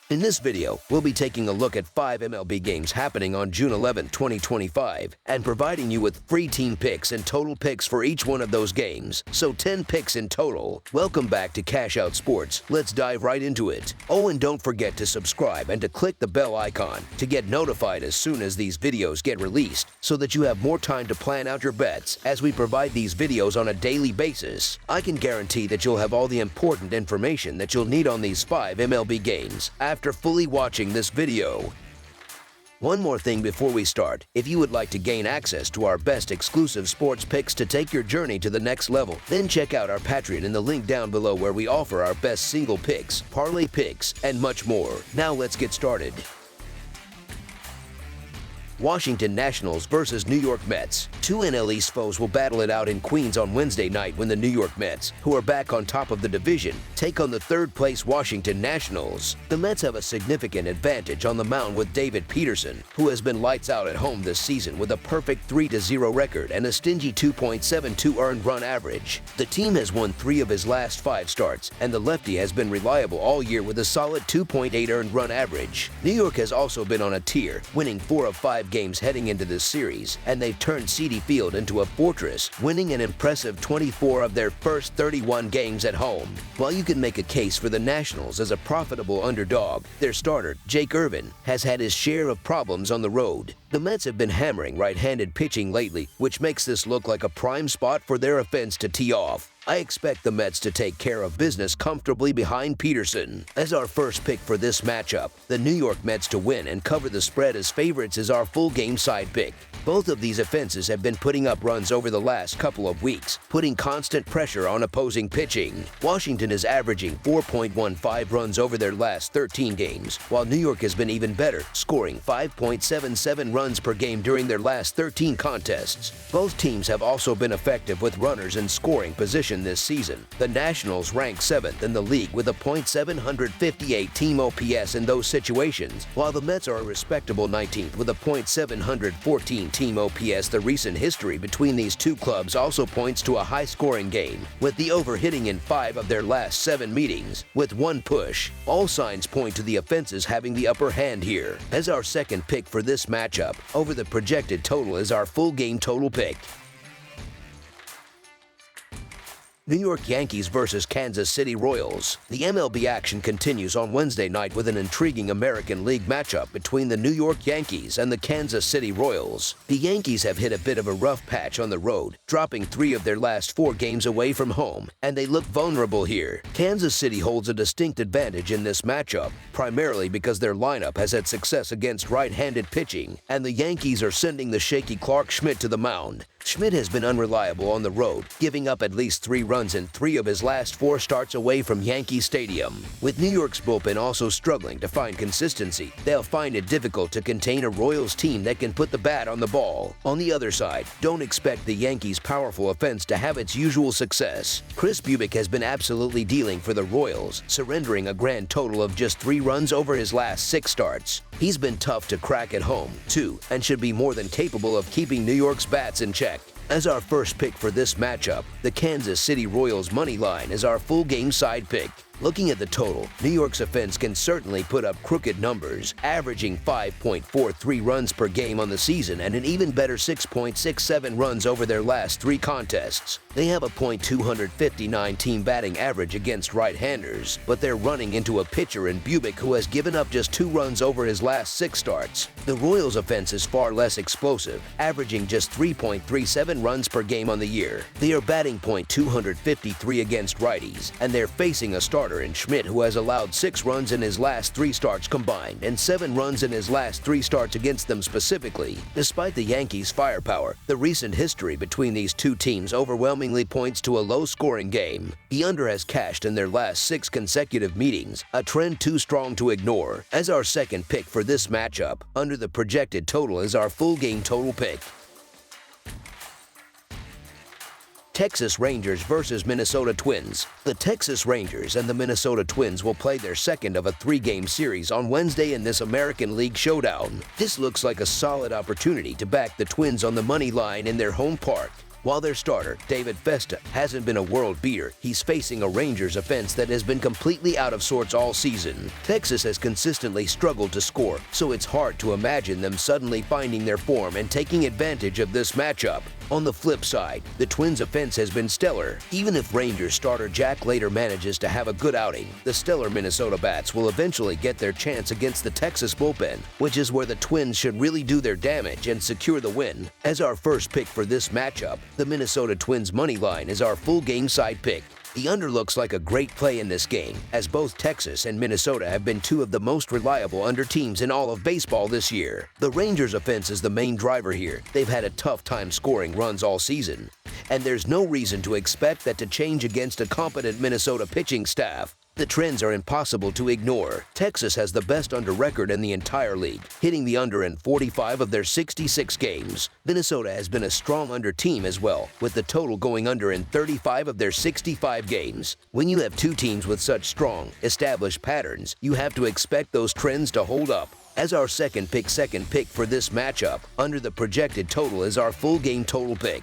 In this video, we'll be taking a look at 5 MLB games happening on June 11, 2025, and providing you with free team picks and total picks for each one of those games, so 10 picks in total. Welcome back to Cash Out Sports. Let's dive right into it. Oh, and don't forget to subscribe and to click the bell icon to get notified as soon as these videos get released, so that you have more time to plan out your bets as we provide these videos on a daily basis. I can guarantee that you'll have all the important information that you'll need on these 5 MLB games after fully watching this video. One more thing before we start. If you would like to gain access to our best exclusive sports picks to take your journey to the next level, then check out our Patreon in the link down below, where we offer our best single picks, parlay picks, and much more. Now let's get started. Washington Nationals versus New York Mets. 2 NL East foes will battle it out in Queens on Wednesday night when the New York Mets, who are back on top of the division, take on the third-place Washington Nationals. The Mets have a significant advantage on the mound with David Peterson, who has been lights out at home this season with a perfect 3-0 record and a stingy 2.72 earned run average. The team has won 3 of his last 5 starts, and the lefty has been reliable all year with a solid 2.8 earned run average. New York has also been on a tear, winning 4 of 5 games heading into this series, and they've turned Citi Field into a fortress, winning an impressive 24 of their first 31 games at home. While you can make a case for the Nationals as a profitable underdog, their starter, Jake Irvin, has had his share of problems on the road. The Mets have been hammering right-handed pitching lately, which makes this look like a prime spot for their offense to tee off. I expect the Mets to take care of business comfortably behind Peterson. As our first pick for this matchup, the New York Mets to win and cover the spread as favorites is our full game side pick. Both of these offenses have been putting up runs over the last couple of weeks, putting constant pressure on opposing pitching. Washington is averaging 4.15 runs over their last 13 games, while New York has been even better, scoring 5.77 runs per game during their last 13 contests. Both teams have also been effective with runners in scoring position this season. The Nationals rank 7th in the league with a .758 team OPS in those situations, while the Mets are a respectable 19th with a .714 team OPS. The recent history between these two clubs also points to a high-scoring game, with the over hitting in 5 of their last 7 meetings, with 1 push. All signs point to the offenses having the upper hand here. As our second pick for this matchup, over the projected total is our full game total pick. New York Yankees versus Kansas City Royals. The MLB action continues on Wednesday night with an intriguing American League matchup between the New York Yankees and the Kansas City Royals. The Yankees have hit a bit of a rough patch on the road, dropping 3 of their last 4 games away from home, and they look vulnerable here. Kansas City holds a distinct advantage in this matchup, primarily because their lineup has had success against right-handed pitching, and the Yankees are sending the shaky Clark Schmidt to the mound. Schmidt has been unreliable on the road, giving up at least 3 runs in 3 of his last 4 starts away from Yankee Stadium. With New York's bullpen also struggling to find consistency, they'll find it difficult to contain a Royals team that can put the bat on the ball. On the other side, don't expect the Yankees' powerful offense to have its usual success. Chris Bubic has been absolutely dealing for the Royals, surrendering a grand total of just 3 runs over his last 6 starts. He's been tough to crack at home, too, and should be more than capable of keeping New York's bats in check. As our first pick for this matchup, the Kansas City Royals money line is our full game side pick. Looking at the total, New York's offense can certainly put up crooked numbers, averaging 5.43 runs per game on the season and an even better 6.67 runs over their last 3 contests. They have a .259 team batting average against right-handers, but they're running into a pitcher in Bubic who has given up just 2 runs over his last 6 starts. The Royals' offense is far less explosive, averaging just 3.37 runs per game on the year. They are batting .253 against righties, and they're facing a starter in Schmidt who has allowed 6 runs in his last 3 starts combined and 7 runs in his last 3 starts against them specifically. Despite the Yankees' firepower, the recent history between these two teams overwhelmingly points to a low-scoring game. The under has cashed in their last 6 consecutive meetings, a trend too strong to ignore. As our second pick for this matchup, under the projected total is our full game total pick. Texas Rangers versus Minnesota Twins. The Texas Rangers and the Minnesota Twins will play their second of a 3-game series on Wednesday in this American League showdown. This looks like a solid opportunity to back the Twins on the money line in their home park. While their starter, David Festa, hasn't been a world beater, he's facing a Rangers offense that has been completely out of sorts all season. Texas has consistently struggled to score, so it's hard to imagine them suddenly finding their form and taking advantage of this matchup. On the flip side, the Twins' offense has been stellar. Even if Rangers starter Jack Leiter manages to have a good outing, the stellar Minnesota Bats will eventually get their chance against the Texas bullpen, which is where the Twins should really do their damage and secure the win. As our first pick for this matchup, the Minnesota Twins money line is our full game side pick. The under looks like a great play in this game, as both Texas and Minnesota have been two of the most reliable under teams in all of baseball this year. The Rangers' offense is the main driver here. They've had a tough time scoring runs all season, and there's no reason to expect that to change against a competent Minnesota pitching staff. The trends are impossible to ignore. Texas has the best under record in the entire league, hitting the under in 45 of their 66 games. Minnesota has been a strong under team as well, with the total going under in 35 of their 65 games. When you have two teams with such strong, established patterns, you have to expect those trends to hold up. As our second pick for this matchup, under the projected total is our full game total pick.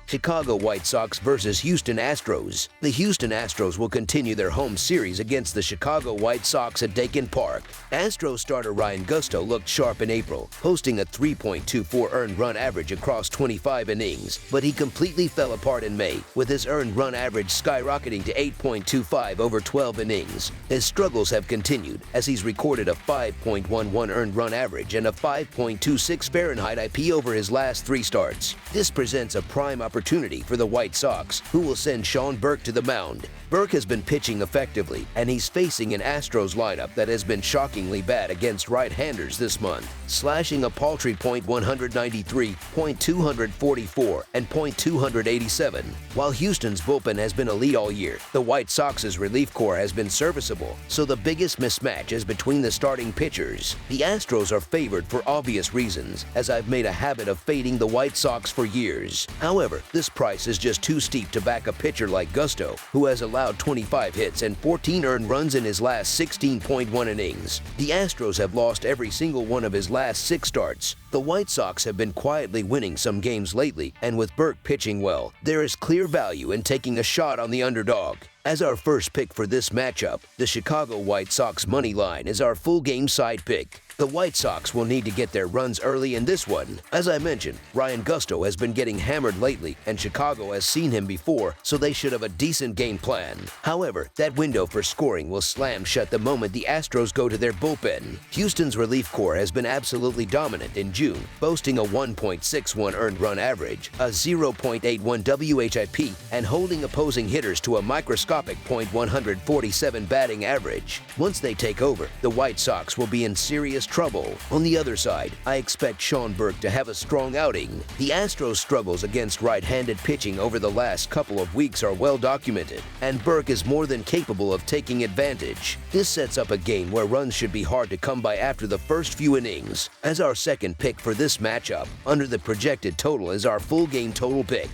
Chicago White Sox versus Houston Astros. The Houston Astros will continue their home series against the Chicago White Sox at Dakin Park. Astros starter Ryan Gusto looked sharp in April, posting a 3.24 earned run average across 25 innings, but he completely fell apart in May, with his earned run average skyrocketing to 8.25 over 12 innings. His struggles have continued, as he's recorded a 5.11 earned run average and a 5.26 Fahrenheit IP over his last 3 starts. This presents a prime opportunity for the White Sox, who will send Sean Burke to the mound. Burke has been pitching effectively, and he's facing an Astros lineup that has been shockingly bad against right-handers this month, slashing a paltry .193, .244, and .287. While Houston's bullpen has been elite all year, the White Sox's relief corps has been serviceable, so the biggest mismatch is between the starting pitchers. The Astros are favored for obvious reasons, as I've made a habit of fading the White Sox for years. However, this price is just too steep to back a pitcher like Gusto, who has allowed 25 hits and 14 earned runs in his last 16.1 innings. The Astros have lost every single one of his last 6 starts. The White Sox have been quietly winning some games lately, and with Burke pitching well, there is clear value in taking a shot on the underdog. As our first pick for this matchup, the Chicago White Sox money line is our full game side pick. The White Sox will need to get their runs early in this one. As I mentioned, Ryan Gusto has been getting hammered lately, and Chicago has seen him before, so they should have a decent game plan. However, that window for scoring will slam shut the moment the Astros go to their bullpen. Houston's relief corps has been absolutely dominant in June, boasting a 1.61 earned run average, a 0.81 WHIP, and holding opposing hitters to a microscopic .147 batting average. Once they take over, the White Sox will be in serious trouble. On the other side, I expect Sean Burke to have a strong outing. The Astros' struggles against right-handed pitching over the last couple of weeks are well documented, and Burke is more than capable of taking advantage. This sets up a game where runs should be hard to come by after the first few innings. As our second pick for this matchup, under the projected total is our full game total pick.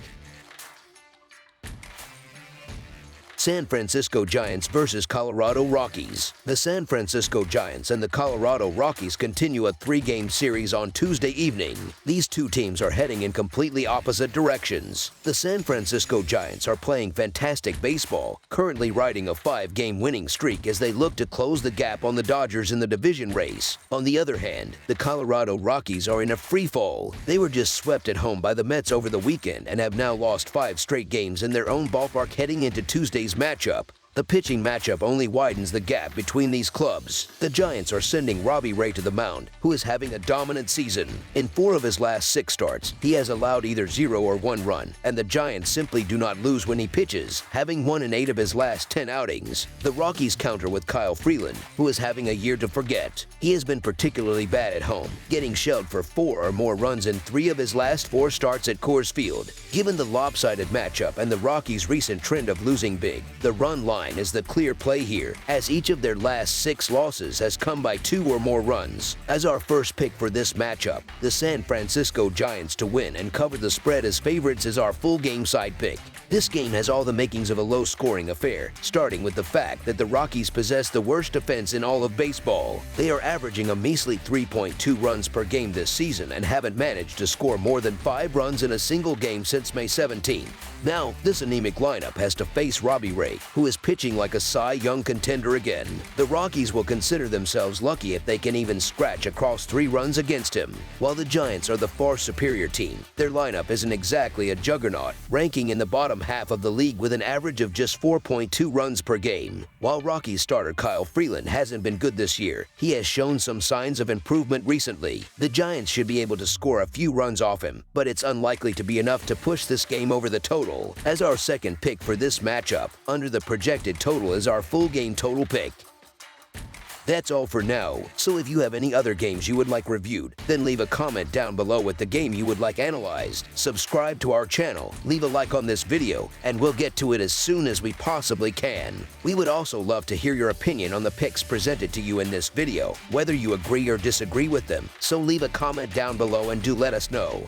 San Francisco Giants versus Colorado Rockies. The San Francisco Giants and the Colorado Rockies continue a 3-game series on Tuesday evening. These two teams are heading in completely opposite directions. The San Francisco Giants are playing fantastic baseball, currently riding a 5-game winning streak as they look to close the gap on the Dodgers in the division race. On the other hand, the Colorado Rockies are in a free fall. They were just swept at home by the Mets over the weekend and have now lost 5 straight games in their own ballpark heading into Tuesday's matchup. The pitching matchup only widens the gap between these clubs. The Giants are sending Robbie Ray to the mound, who is having a dominant season. In 4 of his last 6 starts, he has allowed either 0 or 1 run, and the Giants simply do not lose when he pitches, having won in 8 of his last 10 outings. The Rockies counter with Kyle Freeland, who is having a year to forget. He has been particularly bad at home, getting shelled for 4 or more runs in 3 of his last 4 starts at Coors Field. Given the lopsided matchup and the Rockies' recent trend of losing big, the run line line is the clear play here, as each of their last 6 losses has come by 2 or more runs. As our first pick for this matchup, the San Francisco Giants to win and cover the spread as favorites is our full game side pick. This game has all the makings of a low-scoring affair, starting with the fact that the Rockies possess the worst defense in all of baseball. They are averaging a measly 3.2 runs per game this season and haven't managed to score more than 5 runs in a single game since May 17th. Now, this anemic lineup has to face Robbie Ray, who is pitching like a Cy Young contender again. The Rockies will consider themselves lucky if they can even scratch across 3 runs against him. While the Giants are the far superior team, their lineup isn't exactly a juggernaut, ranking in the bottom half of the league with an average of just 4.2 runs per game. While Rockies starter Kyle Freeland hasn't been good this year, he has shown some signs of improvement recently. The Giants should be able to score a few runs off him, but it's unlikely to be enough to push this game over the total. As our second pick for this matchup, under the projected total is our full game total pick. That's all for now, so if you have any other games you would like reviewed, then leave a comment down below with the game you would like analyzed. Subscribe to our channel, leave a like on this video, and we'll get to it as soon as we possibly can. We would also love to hear your opinion on the picks presented to you in this video, whether you agree or disagree with them, so leave a comment down below and do let us know.